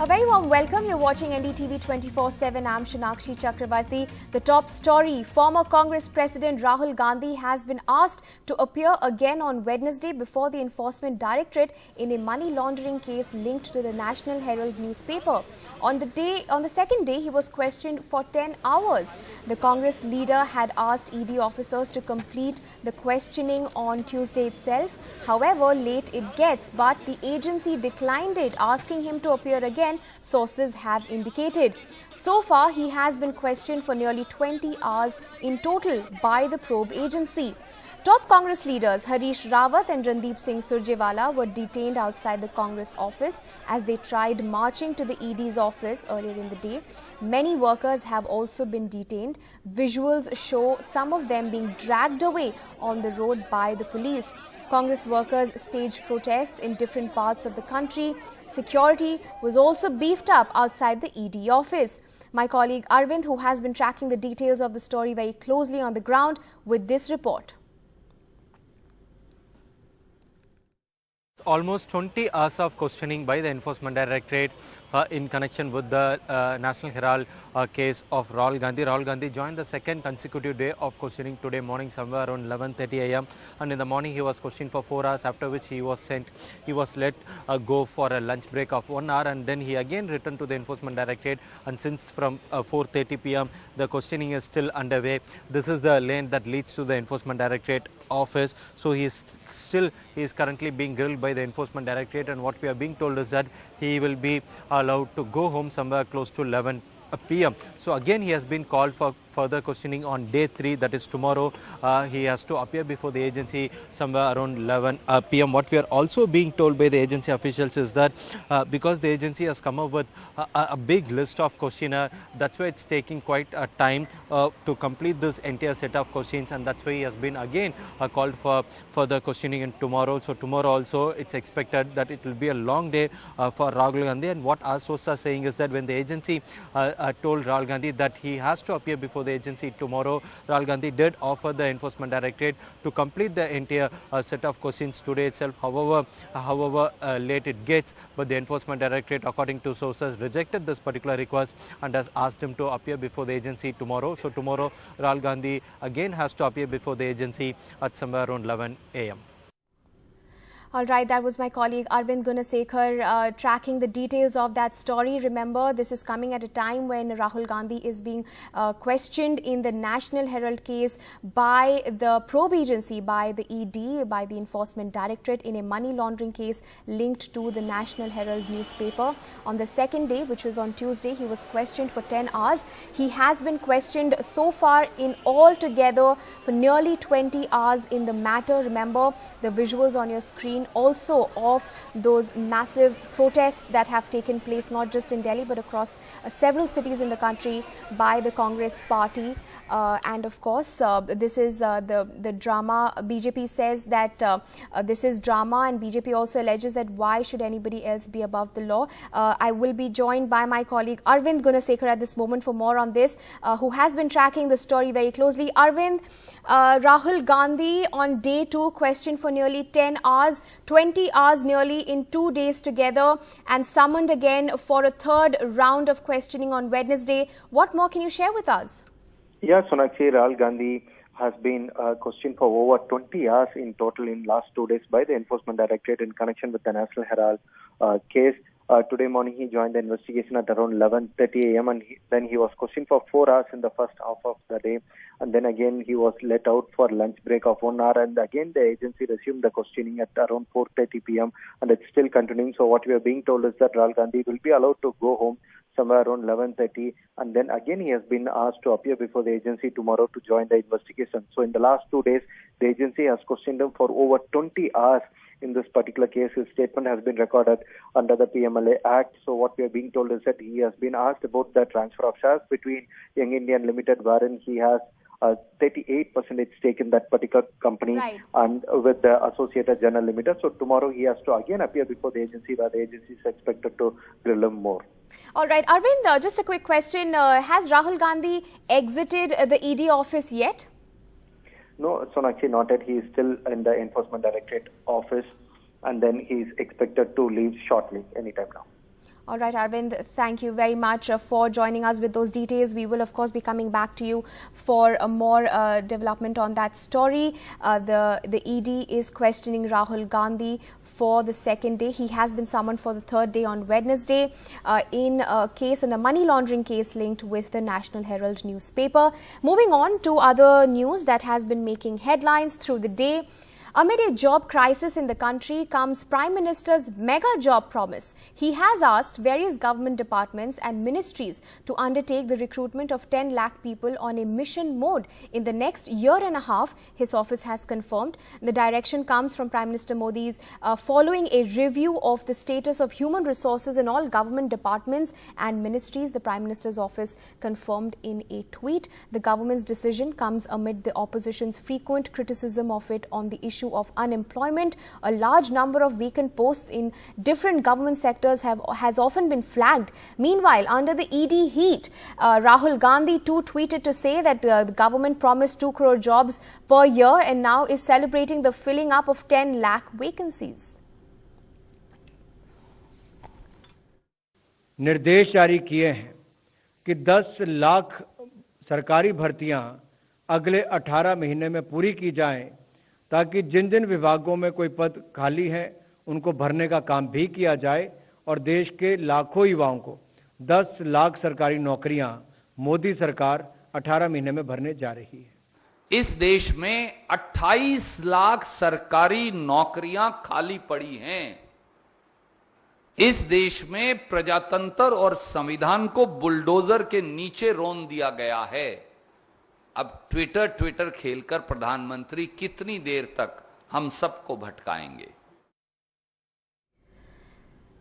A very warm welcome. You're watching NDTV 24/7. I'm Shanakshi Chakrabarti. The top story: former Congress President Rahul Gandhi has been asked to appear again on Wednesday before the Enforcement Directorate in a money laundering case linked to the National Herald newspaper. On the second day, he was questioned for 10 hours. The Congress leader had asked ED officers to complete the questioning on Tuesday itself. However, late it gets, but the agency declined it, asking him to appear again, sources have indicated. So far, he has been questioned for nearly 20 hours in total by the probe agency. Top Congress leaders Harish Rawat and Randeep Singh Surjewala were detained outside the Congress office as they tried marching to the ED's office earlier in the day. Many workers have also been detained. Visuals show some of them being dragged away on the road by the police. Congress workers staged protests in different parts of the country. Security was also beefed up outside the ED office. My colleague Arvind, who has been tracking the details of the story very closely on the ground, with this report. Almost 20 hours of questioning by the Enforcement Directorate in connection with the National Herald case of Rahul Gandhi. Rahul Gandhi joined the second consecutive day of questioning today morning somewhere around 11:30 a.m. and in the morning he was questioned for 4 hours, after which he was let go for a lunch break of 1 hour, and then he again returned to the Enforcement Directorate, and since from 4:30 p.m. the questioning is still underway. This is the lane that leads to the Enforcement Directorate office, so he is currently being grilled by the Enforcement Directorate, and what we are being told is that he will be allowed to go home somewhere close to 11 p.m. So again he has been called for further questioning on day 3, that is tomorrow. He has to appear before the agency somewhere around 11 p.m. What we are also being told by the agency officials is that because the agency has come up with a big list of questionnaire, that's why it's taking quite a time to complete this entire set of questions, and that's why he has been again called for further questioning in tomorrow. So tomorrow also it's expected that it will be a long day for Rahul Gandhi, and what our sources are saying is that when the agency told Rahul Gandhi that he has to appear before the agency tomorrow, Rahul Gandhi did offer the Enforcement Directorate to complete the entire set of questions today itself. However late it gets, but the Enforcement Directorate, according to sources, rejected this particular request and has asked him to appear before the agency tomorrow. So tomorrow Rahul Gandhi again has to appear before the agency at somewhere around 11 a.m. All right, that was my colleague Arvind Gunasekar tracking the details of that story. Remember, this is coming at a time when Rahul Gandhi is being questioned in the National Herald case by the probe agency, by the ED, by the Enforcement Directorate in a money laundering case linked to the National Herald newspaper. On the second day, which was on Tuesday, he was questioned for 10 hours. He has been questioned so far in all together for nearly 20 hours in the matter. Remember, the visuals on your screen also of those massive protests that have taken place not just in Delhi but across several cities in the country by the Congress party. And of course, this is the drama. BJP says that this is drama, and BJP also alleges that why should anybody else be above the law? I will be joined by my colleague Arvind Gunasekar at this moment for more on this, who has been tracking the story very closely. Arvind, Rahul Gandhi on day 2 questioned for nearly 10 hours, 20 hours nearly in 2 days together, and summoned again for a third round of questioning on Wednesday. What more can you share with us? Yeah, Sonakshi, Rahul Gandhi has been questioned for over 20 hours in total in last 2 days by the Enforcement Directorate in connection with the National Herald case. Today morning he joined the investigation at around 11:30 a.m. and then he was questioned for 4 hours in the first half of the day, and then again he was let out for lunch break of 1 hour, and again the agency resumed the questioning at around 4:30 p.m. and it's still continuing. So what we are being told is that Rahul Gandhi will be allowed to go home somewhere around 11:30, and then again he has been asked to appear before the agency tomorrow to join the investigation. So in the last 2 days, the agency has questioned him for over 20 hours in this particular case. His statement has been recorded under the PMLA Act. So what we are being told is that he has been asked about the transfer of shares between Young Indian Limited, wherein he has 38% stake in that particular company, right, and with the Associated General Limited. So tomorrow he has to again appear before the agency, where the agency is expected to grill him more. All right, Arvind, just a quick question. Has Rahul Gandhi exited the ED office yet? No, Sonakshi, not yet. He is still in the Enforcement Directorate office, and then he is expected to leave shortly, anytime now. All right, Arvind, thank you very much for joining us with those details. We will, of course, be coming back to you for more development on that story. The ED is questioning Rahul Gandhi for the second day. He has been summoned for the third day on Wednesday in a money laundering case linked with the National Herald newspaper. Moving on to other news that has been making headlines through the day. Amid a job crisis in the country comes Prime Minister's mega job promise. He has asked various government departments and ministries to undertake the recruitment of 10 lakh people on a mission mode in the next year and a half, his office has confirmed. The direction comes from Prime Minister Modi's following a review of the status of human resources in all government departments and ministries, the Prime Minister's office confirmed in a tweet. The government's decision comes amid the opposition's frequent criticism of it on the issue of unemployment. A large number of vacant posts in different government sectors has often been flagged. Meanwhile, under the ED heat, Rahul Gandhi too tweeted to say that the government promised 2 crore jobs per year and now is celebrating the filling up of 10 lakh vacancies. निर्देश जारी किए हैं कि 10 लाख सरकारी भर्तियां अगले 18 महीने में पूरी की जाएं, ताकि जिन जिन विभागों में कोई पद खाली है उनको भरने का काम भी किया जाए और देश के लाखों युवाओं को 10 लाख सरकारी नौकरियां मोदी सरकार 18 महीने में भरने जा रही है। इस देश में 28 लाख सरकारी नौकरियां खाली पड़ी हैं। इस देश में प्रजातंत्र और संविधान को बुलडोजर के नीचे रोन दिया गया है। अब ट्विटर खेलकर प्रधानमंत्री कितनी देर तक हम सबको भटकाएंगे।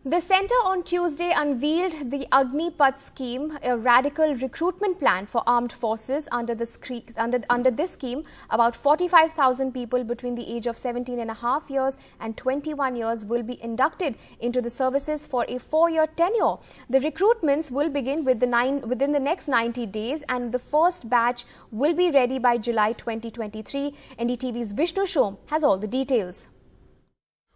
The centre on Tuesday unveiled the Agniveers scheme, a radical recruitment plan for armed forces. Under this scheme, about 45,000 people between the age of 17.5 years and 21 years will be inducted into the services for a 4-year tenure. The recruitments will begin within the next 90 days and the first batch will be ready by July 2023. NDTV's Bishnoi has all the details.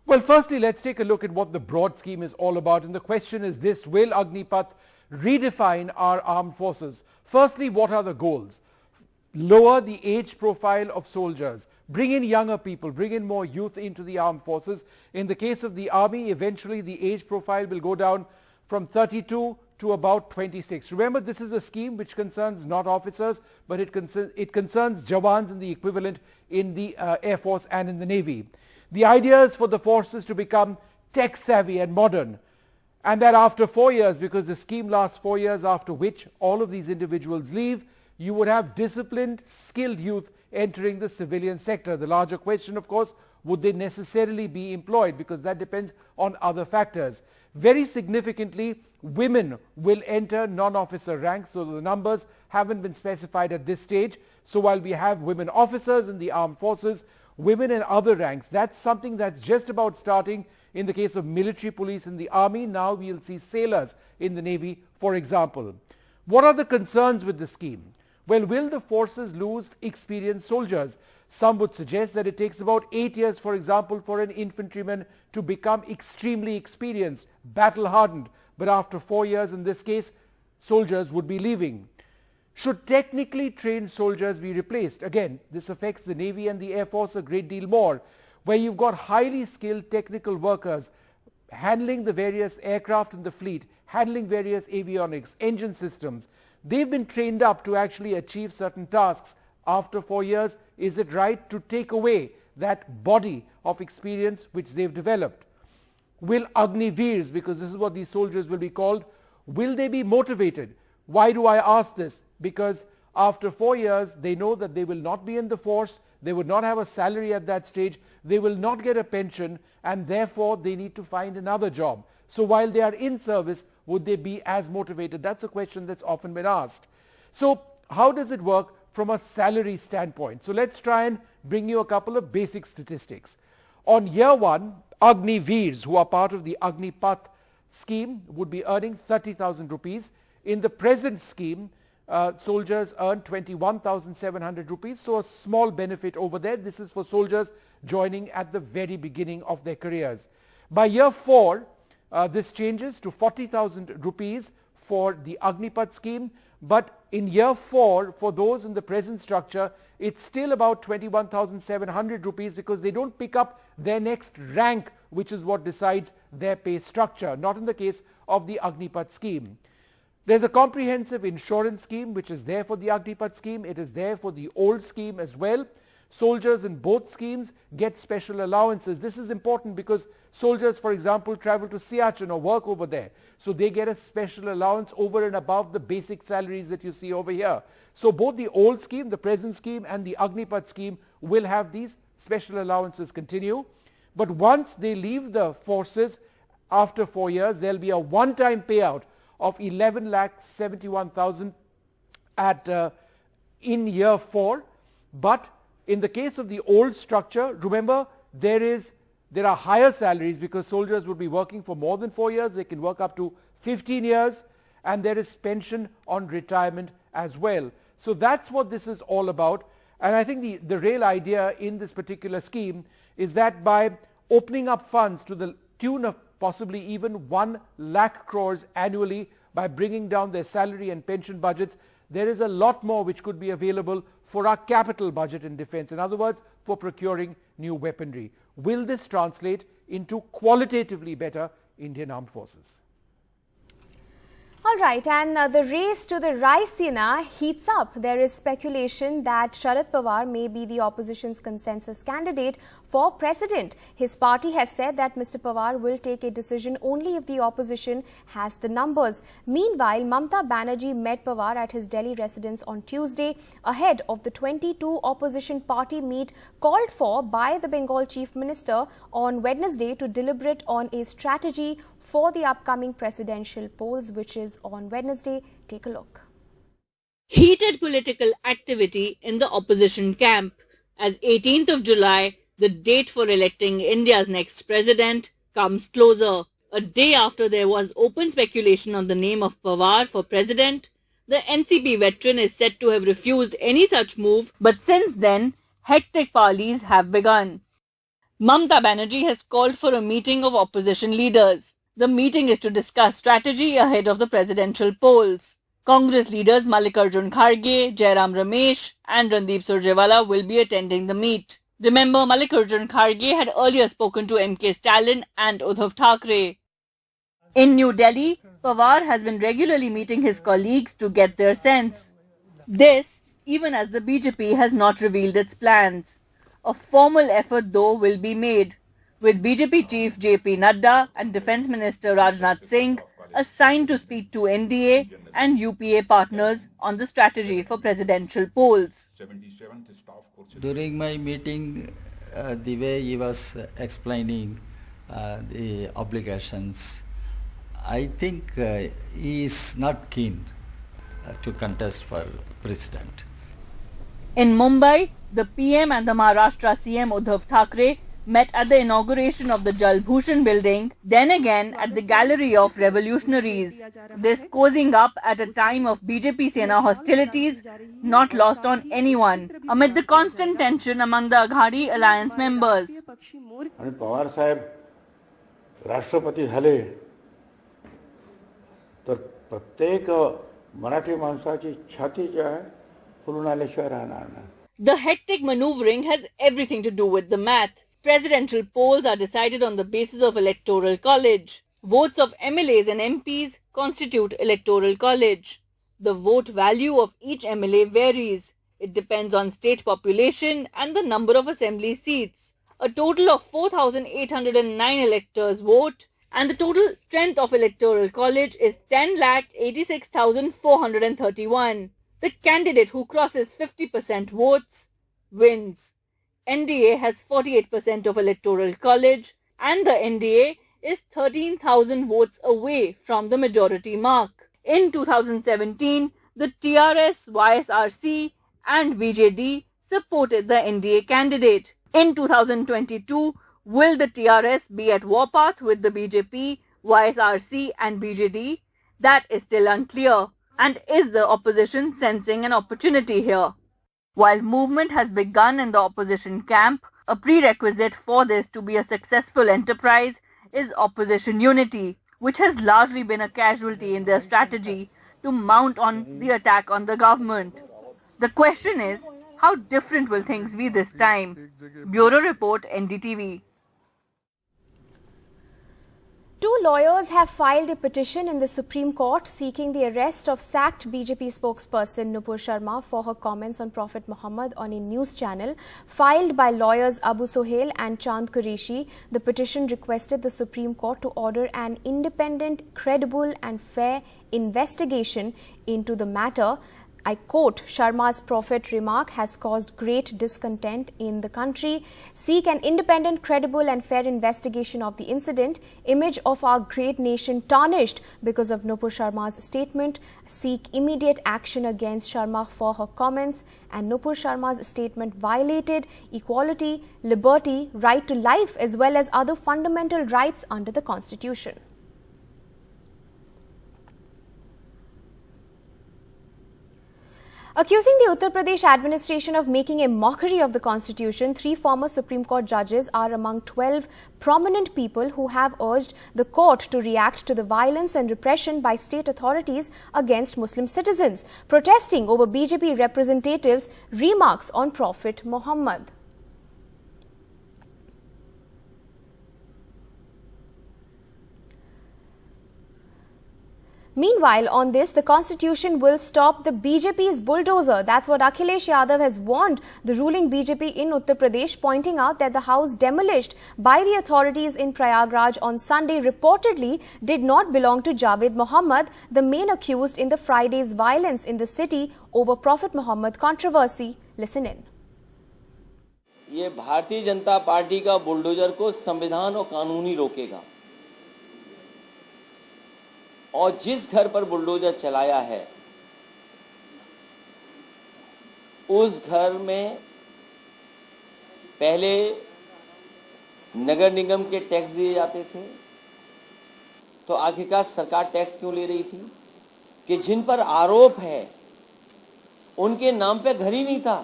Well, firstly, let's take a look at what the broad scheme is all about. And the question is this: will Agniveers redefine our armed forces? Firstly, what are the goals? Lower the age profile of soldiers, bring in younger people, bring in more youth into the armed forces. In the case of the army, eventually the age profile will go down from 32 to about 26. Remember, this is a scheme which concerns not officers, but it concerns Jawans and the equivalent in the Air Force and in the Navy. The idea is for the forces to become tech savvy and modern, and that after 4 years, because the scheme lasts 4 years, after which all of these individuals leave, you would have disciplined, skilled youth entering the civilian sector. The larger question, of course, would they necessarily be employed, because that depends on other factors. Very significantly, women will enter non-officer ranks, so the numbers haven't been specified at this stage. So while we have women officers in the armed forces, women in other ranks, that's something that's just about starting in the case of military police in the army. Now we'll see sailors in the navy, for example. What are the concerns with the scheme? Well, will the forces lose experienced soldiers? Some would suggest that it takes about 8 years, for example, for an infantryman to become extremely experienced, battle hardened. But after 4 years in this case, soldiers would be leaving. Should technically trained soldiers be replaced? Again, this affects the Navy and the Air Force a great deal more, where you've got highly skilled technical workers handling the various aircraft in the fleet, handling various avionics, engine systems. They've been trained up to actually achieve certain tasks. After 4 years, is it right to take away that body of experience which they've developed? Will Agniveers, because this is what these soldiers will be called, will they be motivated? Why do I ask this? Because after 4 years, they know that they will not be in the force, they would not have a salary at that stage, they will not get a pension, and therefore they need to find another job. So while they are in service, would they be as motivated? That's a question that's often been asked. So how does it work from a salary standpoint? So let's try and bring you a couple of basic statistics. On year one, Agniveers, who are part of the Agniveers scheme, would be earning 30,000 rupees. In the present scheme, soldiers earn 21,700 rupees, so a small benefit over there. This is for soldiers joining at the very beginning of their careers. By year 4, this changes to 40,000 rupees for the Agnipath scheme, but in year 4 for those in the present structure it's still about 21,700 rupees because they don't pick up their next rank, which is what decides their pay structure, not in the case of the Agnipath scheme. There's a comprehensive insurance scheme which is there for the Agnipath scheme. It is there for the old scheme as well. Soldiers in both schemes get special allowances. This is important because soldiers, for example, travel to Siachen or work over there. So they get a special allowance over and above the basic salaries that you see over here. So both the old scheme, the present scheme and the Agnipath scheme will have these special allowances continue. But once they leave the forces after 4 years, there will be a one-time payout of 11,71,000 in year 4. But in the case of the old structure, remember there are higher salaries because soldiers would be working for more than 4 years. They can work up to 15 years, and there is pension on retirement as well. So that's what this is all about. And I think the real idea in this particular scheme is that by opening up funds to the tune of possibly even 1 lakh crores annually by bringing down their salary and pension budgets, there is a lot more which could be available for our capital budget in defense. In other words, for procuring new weaponry. Will this translate into qualitatively better Indian Armed Forces? All right, and the race to the Raisina heats up. There is speculation that Sharad Pawar may be the opposition's consensus candidate for president. His party has said that Mr. Pawar will take a decision only if the opposition has the numbers. Meanwhile, Mamta Banerjee met Pawar at his Delhi residence on Tuesday ahead of the 22 opposition party meet called for by the Bengal Chief Minister on Wednesday to deliberate on a strategy for the upcoming presidential polls, which is on Wednesday. Take a look. Heated political activity in the opposition camp as 18th of July, the date for electing India's next president, comes closer. A day after there was open speculation on the name of Pawar for president, the NCP veteran is said to have refused any such move, but since then, hectic parleys have begun. Mamta Banerjee has called for a meeting of opposition leaders. The meeting is to discuss strategy ahead of the presidential polls. Congress leaders Mallikarjun Kharge, Jairam Ramesh and Randeep Surjewala will be attending the meet. Remember, Mallikarjun Kharge had earlier spoken to MK Stalin and Uddhav Thackeray. In New Delhi, Pawar has been regularly meeting his colleagues to get their sense. This, even as the BJP has not revealed its plans. A formal effort, though, will be made, with BJP Chief JP Nadda and Defence Minister Rajnath Singh assigned to speak to NDA and UPA partners on the strategy for presidential polls. During my meeting, the way he was explaining the obligations, I think he is not keen to contest for president. In Mumbai, the PM and the Maharashtra CM Uddhav Thackeray met at the inauguration of the Jal Bhushan building, then again at the Gallery of Revolutionaries. This cozying up at a time of BJP Sena hostilities not lost on anyone, amid the constant tension among the Aghadi alliance members. आणि पवार साहेब राष्ट्रपती झाले तर प्रत्येक मराठी माणसाची छाती जी आहे फुलून आल्याशिवाय राहणार नाही. The hectic maneuvering has everything to do with the math. Presidential polls are decided on the basis of electoral college. Votes of MLAs and MPs constitute electoral college. The vote value of each MLA varies. It depends on state population and the number of assembly seats. A total of 4,809 electors vote, and the total strength of electoral college is 10,86,431. The candidate who crosses 50% votes wins. NDA has 48% of electoral college, and the NDA is 13,000 votes away from the majority mark. In 2017, the TRS, YSRC and BJD supported the NDA candidate. In 2022, will the TRS be at warpath with the BJP, YSRC and BJD? That is still unclear. And is the opposition sensing an opportunity here? While movement has begun in the opposition camp, a prerequisite for this to be a successful enterprise is opposition unity, which has largely been a casualty in their strategy to mount on the attack on the government. The question is, how different will things be this time? Bureau Report, NDTV. Two lawyers have filed a petition in the Supreme Court seeking the arrest of sacked BJP spokesperson Nupur Sharma for her comments on Prophet Muhammad on a news channel. Filed by lawyers Abu Sohail and Chand Qureshi, the petition requested the Supreme Court to order an independent, credible and fair investigation into the matter. I quote, Sharma's prophet remark has caused great discontent in the country. Seek an independent, credible and fair investigation of the incident. Image of our great nation tarnished because of Nupur Sharma's statement. Seek immediate action against Sharma for her comments. And Nupur Sharma's statement violated equality, liberty, right to life as well as other fundamental rights under the Constitution. Accusing the Uttar Pradesh administration of making a mockery of the Constitution, 3 former Supreme Court judges are among 12 prominent people who have urged the court to react to the violence and repression by state authorities against Muslim citizens, protesting over BJP representatives' remarks on Prophet Muhammad. Meanwhile, on this, the Constitution will stop the BJP's bulldozer. That's what Akhilesh Yadav has warned the ruling BJP in Uttar Pradesh, pointing out that the house demolished by the authorities in Prayagraj on Sunday reportedly did not belong to Javed Muhammad, the main accused in the Friday's violence in the city over Prophet Muhammad controversy. Listen in. ये Bharatiya Janata party का bulldozer को संविधान और कानूनी रोकेगा और जिस घर पर बुलडोजर चलाया है उस घर में पहले नगर निगम के टैक्स दिए जाते थे, तो आखिरकार सरकार टैक्स क्यों ले रही थी कि जिन पर आरोप है उनके नाम पे घर ही नहीं था,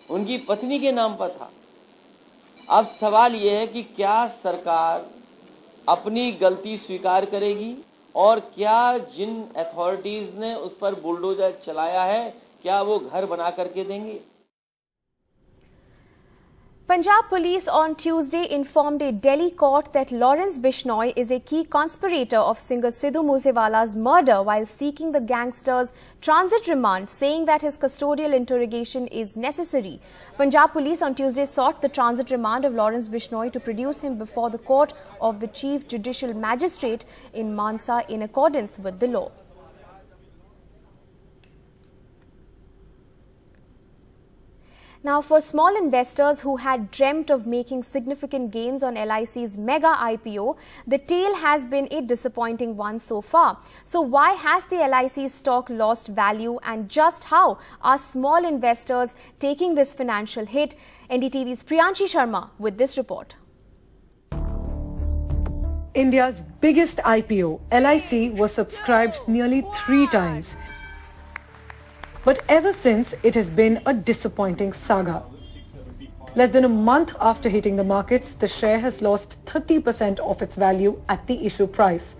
उनकी पत्नी के नाम पर था। अब सवाल यह है कि क्या सरकार अपनी गलती स्वीकार करेगी और क्या जिन अथॉरिटीज ने उस पर बुलडोजर चलाया है क्या वो घर बना करके देंगे? Punjab police on Tuesday informed a Delhi court that Lawrence Bishnoi is a key conspirator of singer Sidhu Moosewala's murder while seeking the gangster's transit remand, saying that his custodial interrogation is necessary. Punjab police on Tuesday sought the transit remand of Lawrence Bishnoi to produce him before the court of the Chief Judicial Magistrate in Mansa in accordance with the law. Now, for small investors who had dreamt of making significant gains on LIC's mega IPO, the tale has been a disappointing one so far. So why has the LIC stock lost value and just how are small investors taking this financial hit? NDTV's Priyanshi Sharma with this report. India's biggest IPO, LIC, was subscribed nearly 3 times. But ever since, it has been a disappointing saga. Less than a month after hitting the markets, the share has lost 30% of its value at the issue price.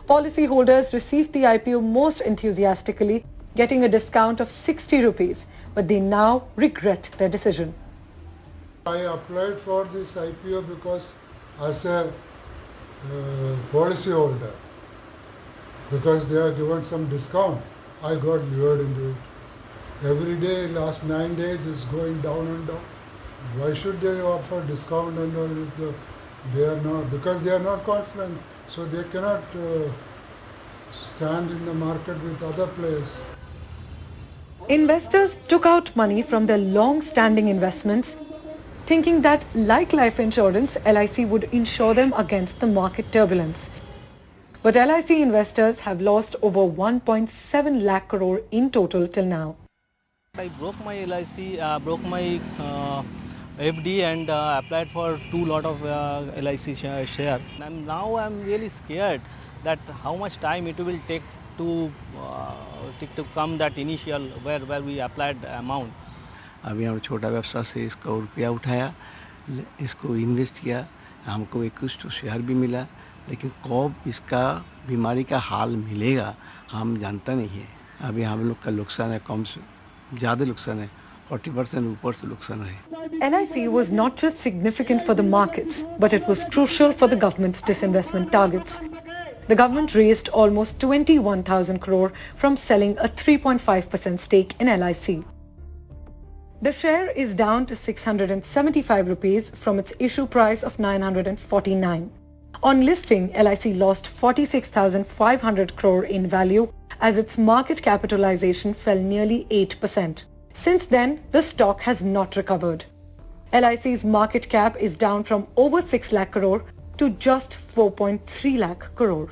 Policyholders received the IPO most enthusiastically, getting a discount of 60 rupees, but they now regret their decision. I applied for this IPO because as a policyholder, because they are given some discount. I got lured into it. Every day, last 9 days, is going down and down. Why should they offer discount and all if they are not? Because they are not confident, so they cannot stand in the market with other players. Investors took out money from their long-standing investments, thinking that, like life insurance, LIC would insure them against the market turbulence. But LIC investors have lost over 1.7 lakh crore in total till now. I broke my LIC, broke my FD and applied for 2 lot of LIC share. And now I'm really scared that how much time it will take to come that initial where we applied amount. अभी हम छोटा व्यवसाय से इसका रुपया उठाया, इसको invest किया, हमको 21 शेयर भी मिला, लेकिन कब इसका बीमारी का हाल मिलेगा हम जानता नहीं है। अभी हम लोग का नुकसान है, कम से ज़्यादा नुकसान है, 40% ऊपर से नुकसान है। LIC was not just significant for the markets, but it was crucial for the government's disinvestment targets. The government raised almost 21,000 crore from selling a 3.5% stake in LIC. The share is down to 675 rupees from its issue price of 949. On listing, LIC lost 46,500 crore in value as its market capitalization fell nearly 8%. Since then, the stock has not recovered. LIC's market cap is down from over 6 lakh crore to just 4.3 lakh crore.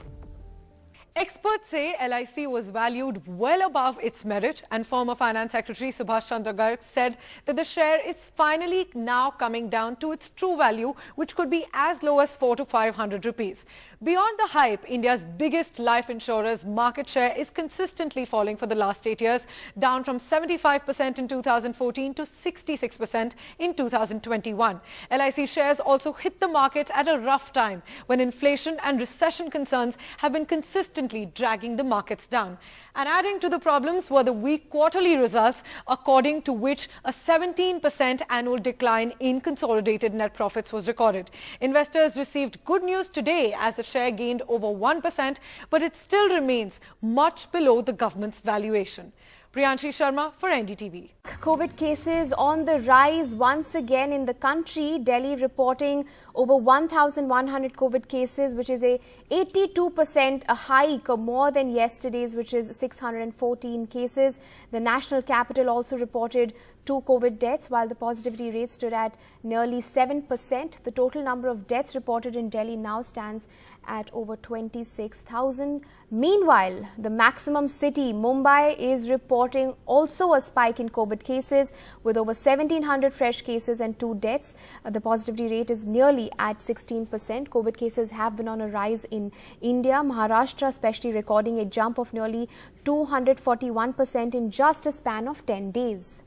Experts say LIC was valued well above its merit, and former Finance Secretary Subhash Chandra Garg said that the share is finally now coming down to its true value, which could be as low as 400 to 500 rupees. Beyond the hype, India's biggest life insurer's market share is consistently falling for the last 8 years, down from 75% in 2014 to 66% in 2021. LIC shares also hit the markets at a rough time when inflation and recession concerns have been consistently dragging the markets down. And adding to the problems were the weak quarterly results, according to which a 17% annual decline in consolidated net profits was recorded. Investors received good news today as the share gained over 1%, but it still remains much below the government's valuation. Priyanshi Sharma for NDTV. COVID cases on the rise once again in the country. Delhi reporting over 1,100 COVID cases, which is a 82% a hike, more than yesterday's, which is 614 cases. The national capital also reported 2 COVID deaths, while the positivity rate stood at nearly 7%. The total number of deaths reported in Delhi now stands at over 26,000. Meanwhile, the maximum city, Mumbai, is reporting also a spike in COVID cases with over 1,700 fresh cases and 2 deaths. The positivity rate is nearly at 16%. COVID cases have been on a rise in India. Maharashtra especially recording a jump of nearly 241% in just a span of 10 days.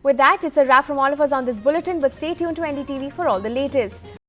With that, it's a wrap from all of us on this bulletin, but stay tuned to NDTV for all the latest.